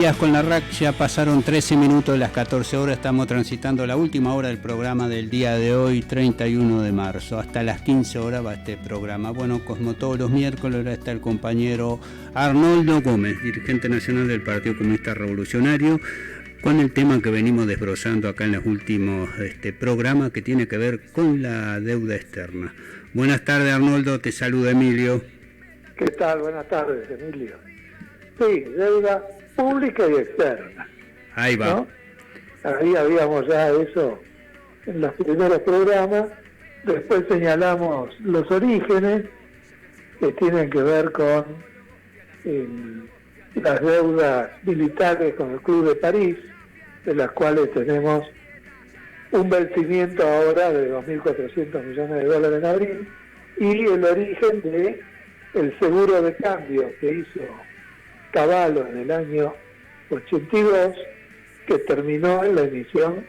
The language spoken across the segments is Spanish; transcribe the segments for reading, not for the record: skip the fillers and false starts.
Días con la RAC, ya pasaron 13 minutos de las 14 horas, estamos transitando la última hora del programa del día de hoy, 31 de marzo. Hasta las 15 horas va este programa. Bueno, como todos los miércoles, ahora está el compañero Arnoldo Gómez, dirigente nacional del Partido Comunista Revolucionario, con el tema que venimos desbrozando acá en los últimos programas, que tiene que ver con la deuda externa. Buenas tardes, Arnoldo, te saluda Emilio. ¿Qué tal? Buenas tardes, Emilio. Sí, deuda pública y externa. Ahí va. ¿No? Ahí habíamos ya eso en los primeros programas. Después señalamos los orígenes que tienen que ver con las deudas militares con el Club de París, de las cuales tenemos un vencimiento ahora de 2.400 millones de dólares en abril, y el origen de el seguro de cambio que hizo Cavallo en el año 82, que terminó en la emisión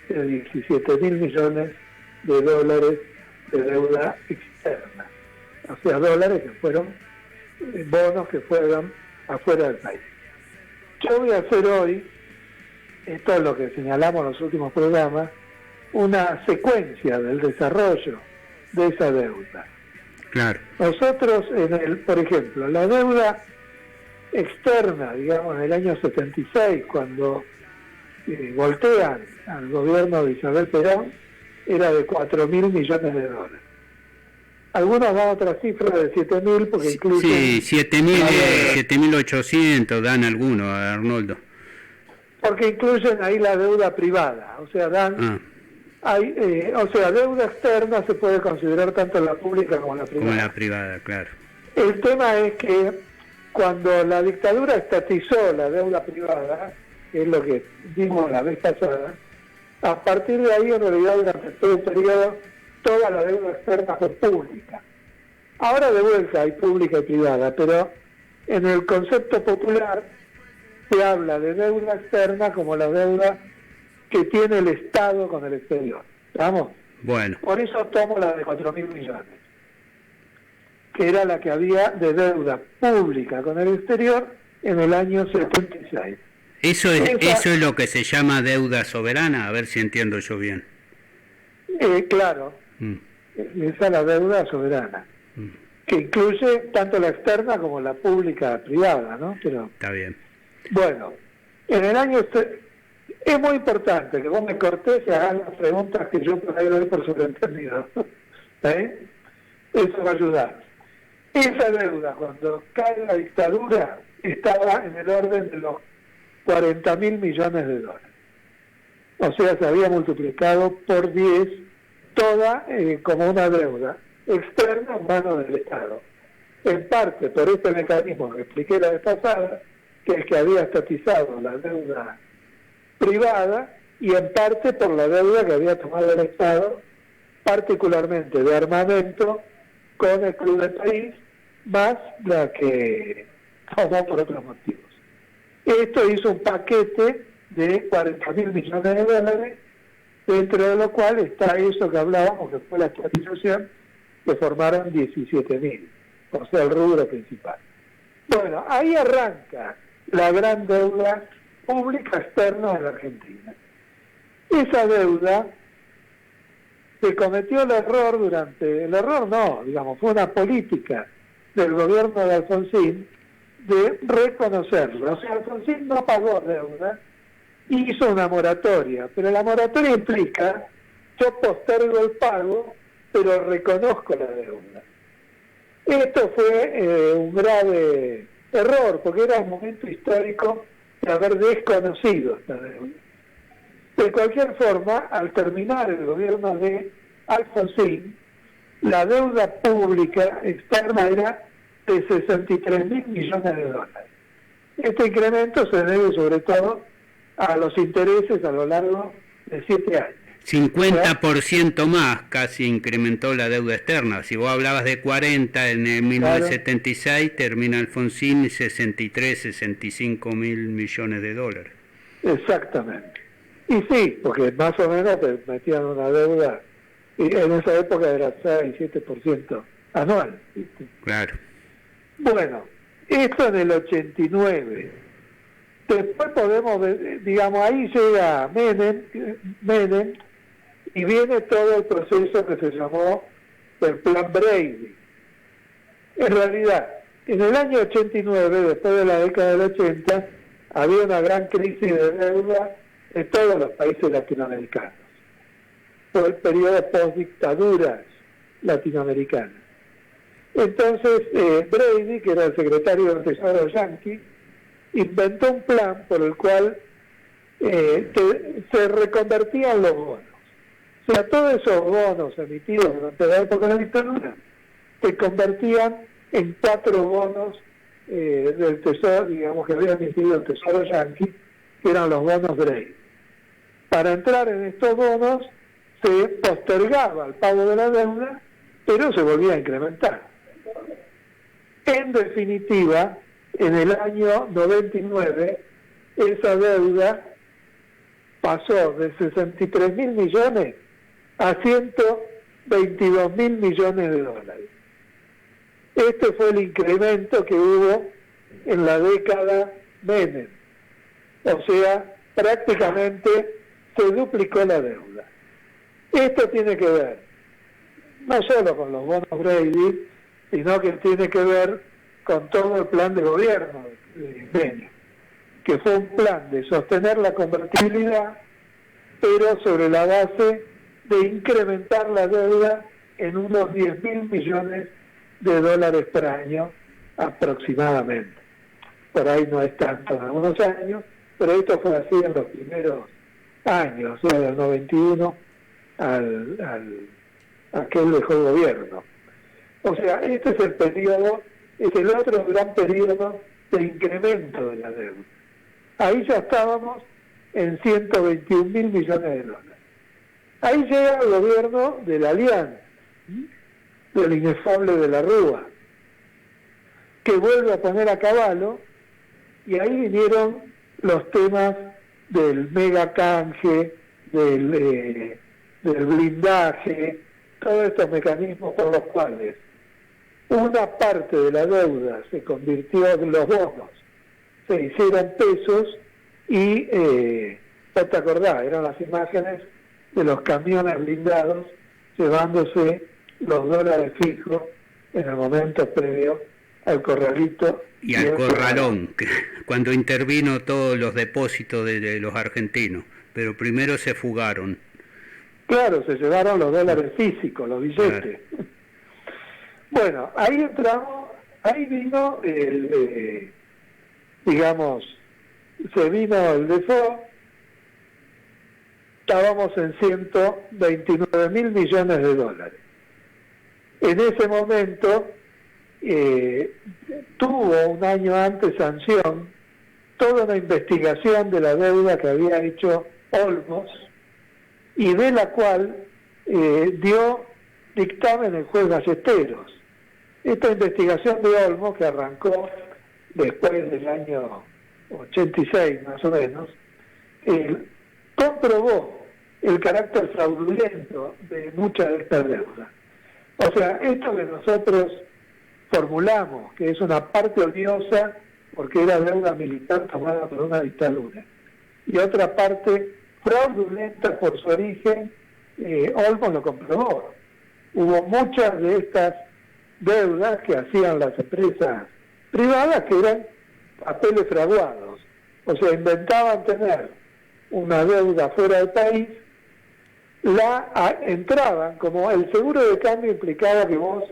de 17.000 millones de dólares de deuda externa, o sea, dólares que fueron bonos que fueron afuera del país. Yo voy a hacer hoy, esto es lo que señalamos en los últimos programas, una secuencia del desarrollo de esa deuda. Claro. Nosotros, por ejemplo, la deuda externa, digamos, en el año 76, cuando voltean al gobierno de Isabel Perón, era de 4.000 millones de dólares. Algunos dan otra cifra de 7.000 porque incluyen... Sí, 7.800 dan algunos, Arnoldo. Porque incluyen ahí la deuda privada, o sea, dan... deuda externa se puede considerar tanto la pública como la privada. Como la privada, claro. El tema es que cuando la dictadura estatizó la deuda privada, que es lo que vimos la vez pasada, a partir de ahí en realidad durante todo el periodo toda la deuda externa fue pública. Ahora de vuelta hay pública y privada, pero en el concepto popular se habla de deuda externa como la deuda que tiene el Estado con el exterior. ¿Estamos? Bueno. Por eso tomo la de 4.000 millones, que era la que había de deuda pública con el exterior en el año 76. Eso es lo que se llama deuda soberana, a ver si entiendo yo bien. Claro, esa es la deuda soberana, que incluye tanto la externa como la pública privada, ¿no? Pero está bien. Bueno, en el año... Es muy importante que vos me cortés y hagas las preguntas que yo por ahí doy por sobreentendido. Eso va a ayudar. Esa deuda, cuando cae la dictadura, estaba en el orden de los 40.000 millones de dólares. O sea, se había multiplicado por 10 toda como una deuda externa en manos del Estado. En parte por este mecanismo que expliqué la vez pasada, que es que había estatizado la deuda privada, y en parte por la deuda que había tomado el Estado, particularmente de armamento, con el Club de París, más la que tomó por otros motivos. Esto hizo un paquete de 40.000 millones de dólares, dentro de lo cual está eso que hablábamos, que fue la estatización, que formaron 17.000, o sea, el rubro principal. Bueno, ahí arranca la gran deuda pública externa de la Argentina. Esa deuda se cometió el error fue una política del gobierno de Alfonsín de reconocerlo. O sea, Alfonsín no pagó deuda, hizo una moratoria, pero la moratoria implica, yo postergo el pago, pero reconozco la deuda. Esto fue un grave error, porque era un momento histórico de haber desconocido esta deuda. De cualquier forma, al terminar el gobierno de Alfonsín, la deuda pública externa era de 63.000 millones de dólares. Este incremento se debe sobre todo a los intereses a lo largo de 7 años. 50% más casi incrementó la deuda externa. Si vos hablabas de 40 en el 1976, termina Alfonsín 65 mil millones de dólares. Exactamente. Y sí, porque más o menos te metían una deuda, y en esa época era 6-7% anual, ¿viste? Claro. Bueno, esto en el 89. Después podemos ver, digamos, ahí llega Menem y viene todo el proceso que se llamó el Plan Brady. En realidad, en el año 89, después de la década del 80, había una gran crisis de deuda en todos los países latinoamericanos. Fue el periodo post-dictaduras latinoamericanas. Entonces, Brady, que era el secretario del Tesoro yanqui, inventó un plan por el cual se reconvertían los bonos. O sea, todos esos bonos emitidos durante la época de la dictadura se convertían en 4 bonos del Tesoro, digamos, que había emitido el Tesoro yanqui, que eran los bonos Brady. Para entrar en estos bonos se postergaba el pago de la deuda, pero se volvía a incrementar. En definitiva, en el año 99, esa deuda pasó de 63.000 millones a 122.000 millones de dólares. Este fue el incremento que hubo en la década Menem. O sea, prácticamente se duplicó la deuda. Esto tiene que ver no solo con los bonos Brady, sino que tiene que ver con todo el plan de gobierno de Menem, que fue un plan de sostener la convertibilidad, pero sobre la base de incrementar la deuda en unos 10.000 millones de dólares por año aproximadamente. Por ahí no es tanto en algunos años, pero esto fue así en los primeros años, o sea, del 91 a que él dejó el gobierno. O sea, este es el periodo, es el otro gran periodo de incremento de la deuda. Ahí ya estábamos en 121.000 millones de dólares. Ahí llega el gobierno de la Alianza, del inefable de la Rúa, que vuelve a poner a caballo, y ahí vinieron los temas del mega canje, del blindaje, todos estos mecanismos por los cuales una parte de la deuda se convirtió en los bonos, se hicieron pesos y, ¿no te acordás? Eran las imágenes de los camiones blindados llevándose los dólares fijos en el momento previo al corralito. Y al corralón, cuando intervino todos los depósitos de los argentinos, pero primero se fugaron. Claro, se llevaron los dólares físicos, los billetes. Claro. Bueno, ahí entramos, ahí vino se vino el default, estábamos en 129.000 millones de dólares. En ese momento tuvo un año antes sanción toda una investigación de la deuda que había hecho Olmos, y de la cual dio dictamen el juez Ballesteros. Esta investigación de Olmos, que arrancó después del año 86 más o menos, comprobó el carácter fraudulento de muchas de estas deudas. O sea, esto que nosotros formulamos, que es una parte odiosa porque era deuda militar tomada por una dictadura, y otra parte fraudulenta por su origen, Olmos lo comprobó. Hubo muchas de estas deudas que hacían las empresas privadas que eran papeles fraguados, o sea, inventaban tener una deuda fuera del país, entraban, como el seguro de cambio implicaba que vos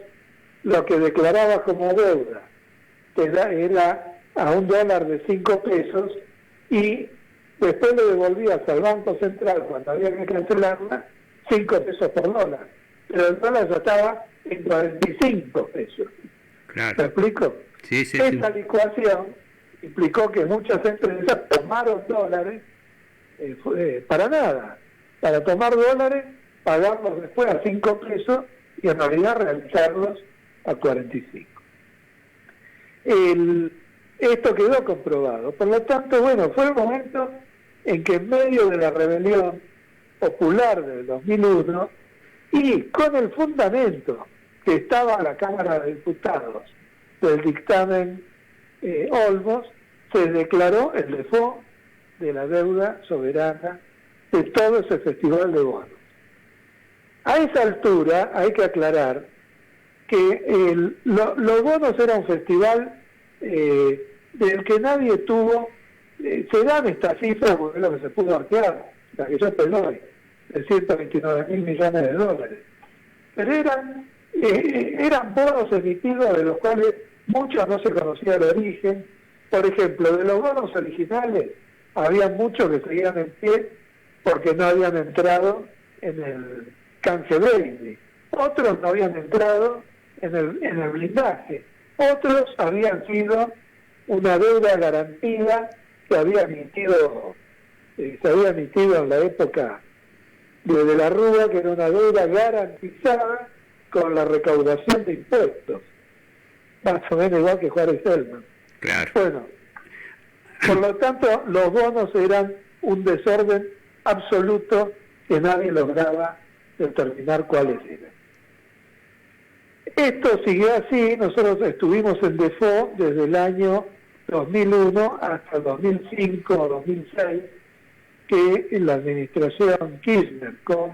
lo que declarabas como deuda era a $1 de 5 pesos, y después le devolvías al Banco Central cuando había que cancelarla 5 pesos por dólar, pero el dólar ya estaba en 45 pesos. Claro. ¿Me explico? Sí, sí, Esta licuación implicó que muchas empresas tomaron dólares para nada, para tomar dólares, pagarlos después a 5 pesos y en realidad realizarlos a 45. Esto quedó comprobado. Por lo tanto, bueno, fue el momento en que en medio de la rebelión popular del 2001 y con el fundamento que estaba en la Cámara de Diputados del dictamen Olmos, se declaró el default de la deuda soberana de todo ese festival de bonos. A esa altura hay que aclarar que los bonos era un festival del que nadie tuvo, se dan estas cifras porque es lo que se pudo arquear, la que yo te doy, de 129.000 millones de dólares. Pero eran bonos emitidos de los cuales muchos no se conocía el origen. Por ejemplo, de los bonos originales, había muchos que seguían en pie porque no habían entrado en el canje Brady. Otros no habían entrado en el blindaje. Otros habían sido una deuda garantida que había emitido, se había emitido en la época de la Rúa, que era una deuda garantizada con la recaudación de impuestos. Más o menos igual que Juárez Selman. Claro. Bueno, por lo tanto, los bonos eran un desorden absoluto que nadie lograba determinar cuáles eran. Esto siguió así, nosotros estuvimos en default desde el año 2001 hasta el 2005 o 2006, que la administración Kirchner con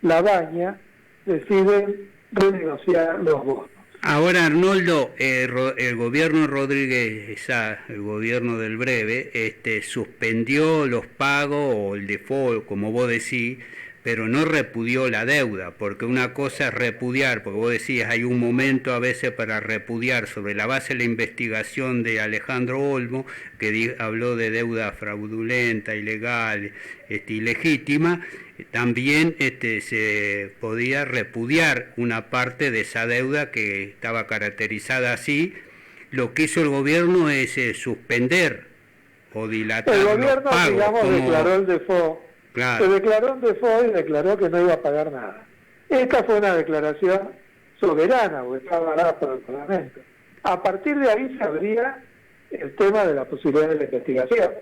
Labaña deciden renegociar los bonos. Ahora, Arnoldo, el gobierno Rodríguez, el gobierno del Breve, suspendió los pagos o el default, como vos decís, pero no repudió la deuda, porque una cosa es repudiar, porque vos decías, hay un momento a veces para repudiar sobre la base de la investigación de Alejandro Olmo, que habló de deuda fraudulenta, ilegal, ilegítima. También se podía repudiar una parte de esa deuda que estaba caracterizada así. Lo que hizo el gobierno es suspender o dilatar los pagos. El gobierno, digamos, declaró el default. Claro. Se declaró un default y declaró que no iba a pagar nada. Esta fue una declaración soberana, porque estaba avalada por el Parlamento. A partir de ahí se abría el tema de la posibilidad de la investigación.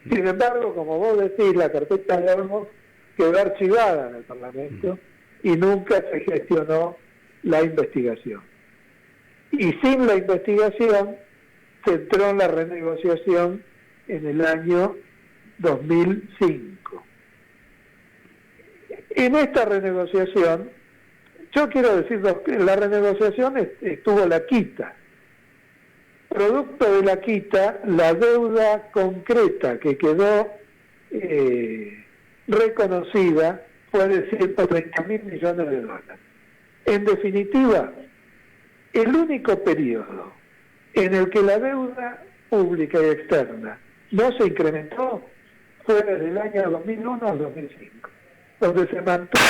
Sin embargo, como vos decís, la carpeta de Olmos quedó archivada en el Parlamento y nunca se gestionó la investigación. Y sin la investigación se entró en la renegociación en el año 2005. En esta renegociación, yo quiero decir, en la renegociación estuvo la quita. Producto de la quita, la deuda concreta que quedó reconocida fue de 130.000 millones de dólares. En definitiva, el único periodo en el que la deuda pública y externa no se incrementó fue desde el año 2001 al 2005, donde se mantuvo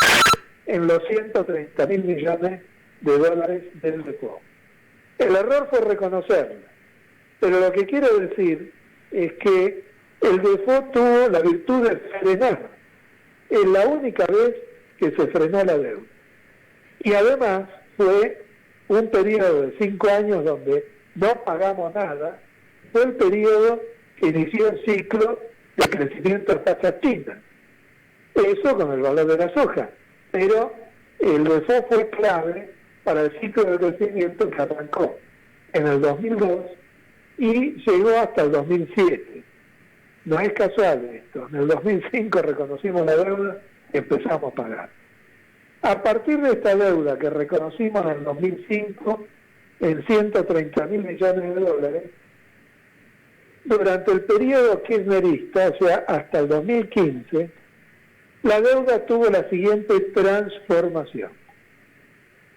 en los 130.000 millones de dólares del default. El error fue reconocerla, pero lo que quiero decir es que el default tuvo la virtud de frenar. Es la única vez que se frenó la deuda. Y además fue un periodo de 5 años donde no pagamos nada, fue el periodo que inició el ciclo de crecimiento de tasa china. Eso con el valor de la soja. Pero el default fue clave para el ciclo de crecimiento que arrancó en el 2002 y llegó hasta el 2007. No es casual esto. En el 2005 reconocimos la deuda y empezamos a pagar. A partir de esta deuda que reconocimos en el 2005 en 130.000 millones de dólares, durante el periodo kirchnerista, o sea, hasta el 2015, la deuda tuvo la siguiente transformación.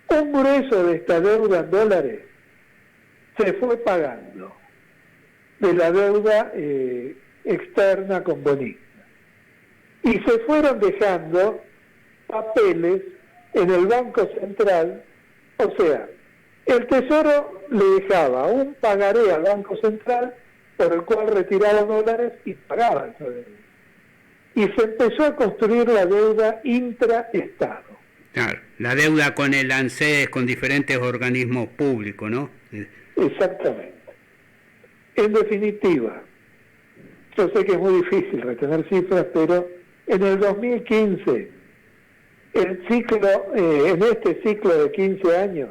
Un grueso de esta deuda en dólares se fue pagando de la deuda externa con bonistas. Y se fueron dejando papeles en el Banco Central, o sea, el Tesoro le dejaba un pagaré al Banco Central por el cual retiraba dólares y pagaba esa deuda. Y se empezó a construir la deuda intraestado. Claro, la deuda con el ANSES, con diferentes organismos públicos, ¿no? Exactamente. En definitiva, yo sé que es muy difícil retener cifras, pero en el 2015, en este ciclo de 15 años,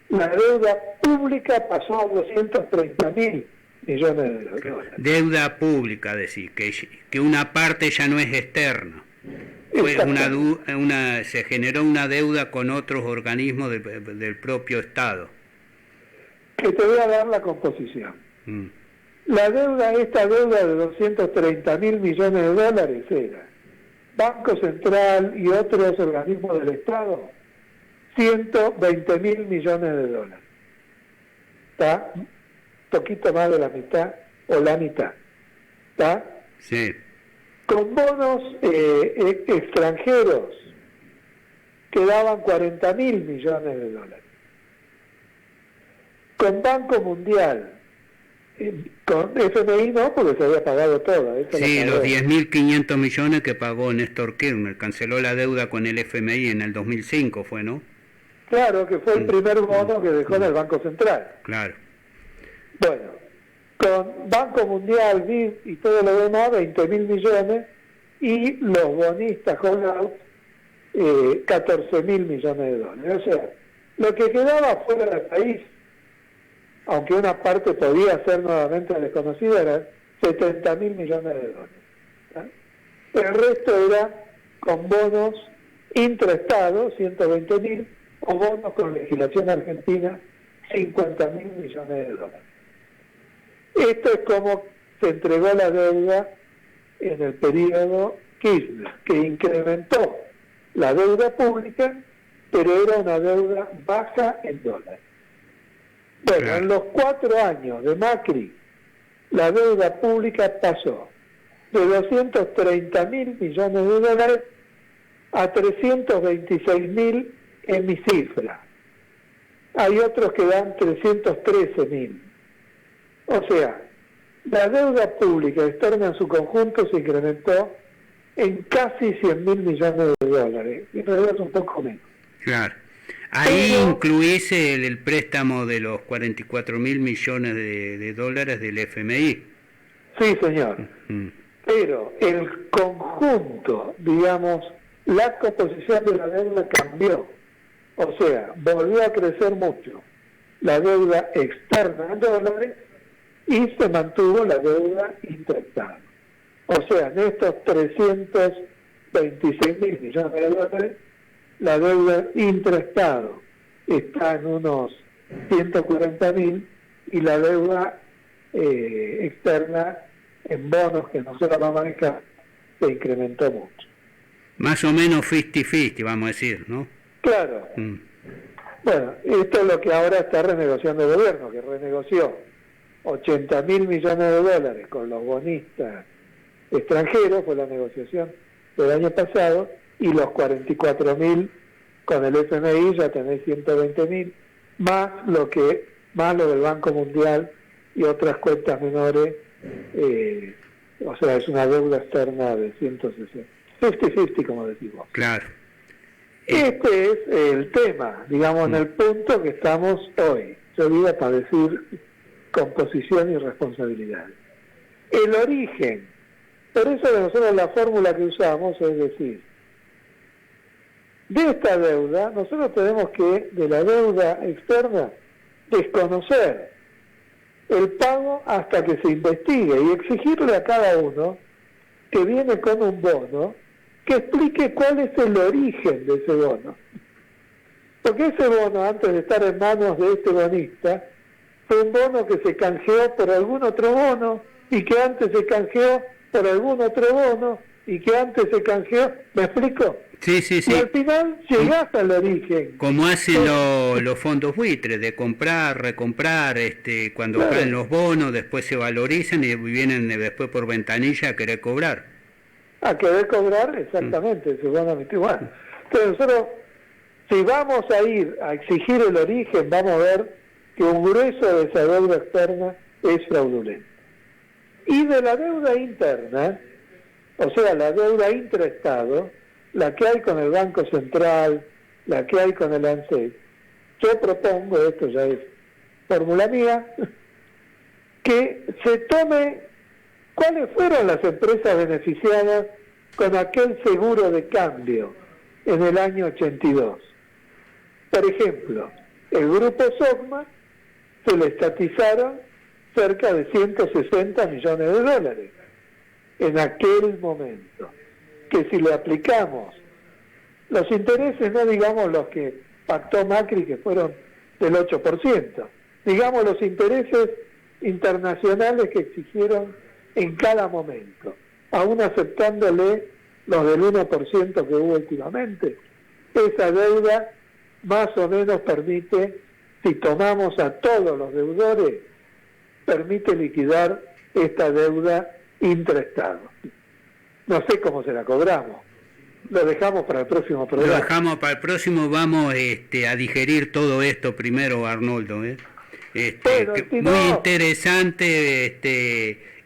la deuda pública pasó a 230.000 millones de dólares. Deuda pública, decir, que una parte ya no es externa. Se generó una deuda con otros organismos del propio Estado. Que te voy a dar la composición. Esta deuda de 230.000 millones de dólares era Banco Central y otros organismos del Estado, 120.000 millones de dólares. ¿Está? Un poquito más de la mitad, o la mitad. ¿Está? Sí. Con bonos extranjeros quedaban 40.000 millones de dólares. Con Banco Mundial, con FMI no, porque se había pagado todo. Sí, los 10.500 millones que pagó Néstor Kirchner, canceló la deuda con el FMI en el 2005, fue, ¿no? Claro, que fue el primer bono que dejó en el Banco Central. Claro. Bueno, con Banco Mundial, BID y todo lo demás, 20.000 millones, y los bonistas holdout, 14.000 millones de dólares. O sea, lo que quedaba fuera del país, aunque una parte podía ser nuevamente desconocida, eran 70.000 millones de dólares. ¿Sí? El resto era con bonos intraestados, 120.000, o bonos con legislación argentina, 50.000 millones de dólares. Esto es como se entregó la deuda en el periodo Kirchner, que incrementó la deuda pública, pero era una deuda baja en dólares. Bueno, en los 4 años de Macri, la deuda pública pasó de 230.000 millones de dólares a 326.000 en mi cifra. Hay otros que dan 313.000. O sea, la deuda pública externa en su conjunto se incrementó en casi 100.000 millones de dólares. En realidad es un poco menos. Claro. Ahí incluís el préstamo de los 44.000 millones de dólares del FMI. Sí, señor. Pero el conjunto, digamos, la composición de la deuda cambió. O sea, volvió a crecer mucho la deuda externa en dólares y se mantuvo la deuda intraestado. O sea, en estos 326.000 millones de dólares, la deuda intraestado está en unos 140.000 y la deuda externa en bonos que nosotros vamos a manejar se incrementó mucho. Más o menos 50-50, vamos a decir, ¿no? Claro. Bueno, esto es lo que ahora está renegociando el gobierno, que renegoció 80.000 millones de dólares con los bonistas extranjeros, fue la negociación del año pasado, y los 44.000 con el FMI, ya tenés 120.000, más lo del Banco Mundial y otras cuentas menores, o sea, es una deuda externa de 160. 50-50, como decimos. Claro. Este es el tema, digamos, en el punto que estamos hoy. Yo digo para decir composición y responsabilidad. El origen, por eso nosotros la fórmula que usamos es decir, de esta deuda, nosotros tenemos que, de la deuda externa, desconocer el pago hasta que se investigue y exigirle a cada uno que viene con un bono que explique cuál es el origen de ese bono. Porque ese bono, antes de estar en manos de este bonista, fue un bono que se canjeó por algún otro bono, y que antes se canjeó por algún otro bono, y que antes se canjeó, ¿me explico? Sí. Y al final llegás al origen. Como hacen los fondos buitres, de comprar, recomprar, cuando caen los bonos, después se valorizan y vienen después por ventanilla a querer cobrar. A querer cobrar, exactamente, se van a meter igual. Entonces nosotros, si vamos a ir a exigir el origen, vamos a ver que un grueso de esa deuda externa es fraudulenta. Y de la deuda interna, o sea, la deuda intraestado, la que hay con el Banco Central, la que hay con el ANSES, yo propongo, esto ya es fórmula mía, que se tome cuáles fueron las empresas beneficiadas con aquel seguro de cambio en el año 82. Por ejemplo, el grupo SOCMA se le estatizaron cerca de 160 millones de dólares en aquel momento, que si le aplicamos los intereses, no digamos los que pactó Macri, que fueron del 8%, digamos los intereses internacionales que exigieron en cada momento, aún aceptándole los del 1% que hubo últimamente, esa deuda más o menos permite, si tomamos a todos los deudores, permite liquidar esta deuda intraestado. No sé cómo se la cobramos. Lo dejamos para el próximo programa. Lo dejamos para el próximo. Vamos a digerir todo esto primero, Arnoldo. Muy interesante,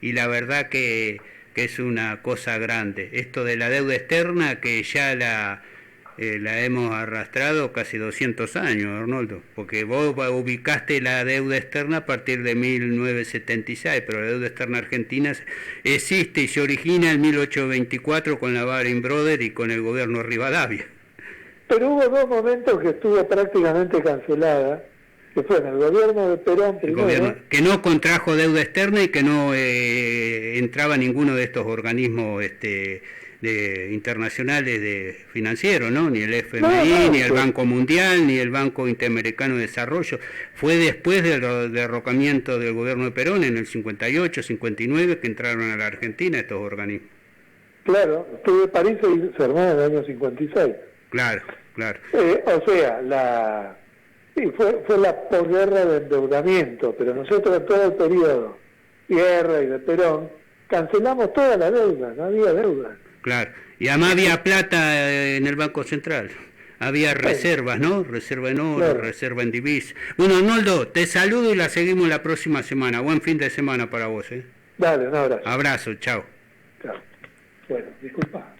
y la verdad que es una cosa grande. Esto de la deuda externa, que ya la hemos arrastrado casi 200 años, Arnoldo, porque vos ubicaste la deuda externa a partir de 1976, pero la deuda externa argentina existe y se origina en 1824 con la Baring Brothers y con el gobierno de Rivadavia. Pero hubo dos momentos que estuvo prácticamente cancelada, que fue en el gobierno de Perón primero, que no contrajo deuda externa y que no entraba ninguno de estos organismos internacionales de financieros, ¿no? Ni el FMI, ni el Banco Mundial, ni el Banco Interamericano de Desarrollo. Fue después del derrocamiento del gobierno de Perón en el 58, 59 que entraron a la Argentina estos organismos. Claro, estuve en París y se armó en el año 56. Claro. O sea, fue la posguerra de endeudamiento, pero nosotros en todo el periodo Guerra y de Perón cancelamos toda la deuda, no había deuda. Claro, y además había plata en el Banco Central, había reservas, ¿no? Reserva en oro, claro. Reserva en divisas. Bueno, Arnoldo, te saludo y la seguimos la próxima semana. Buen fin de semana para vos, ¿eh? Dale, un abrazo. Abrazo, chao. Chao. Bueno, disculpa.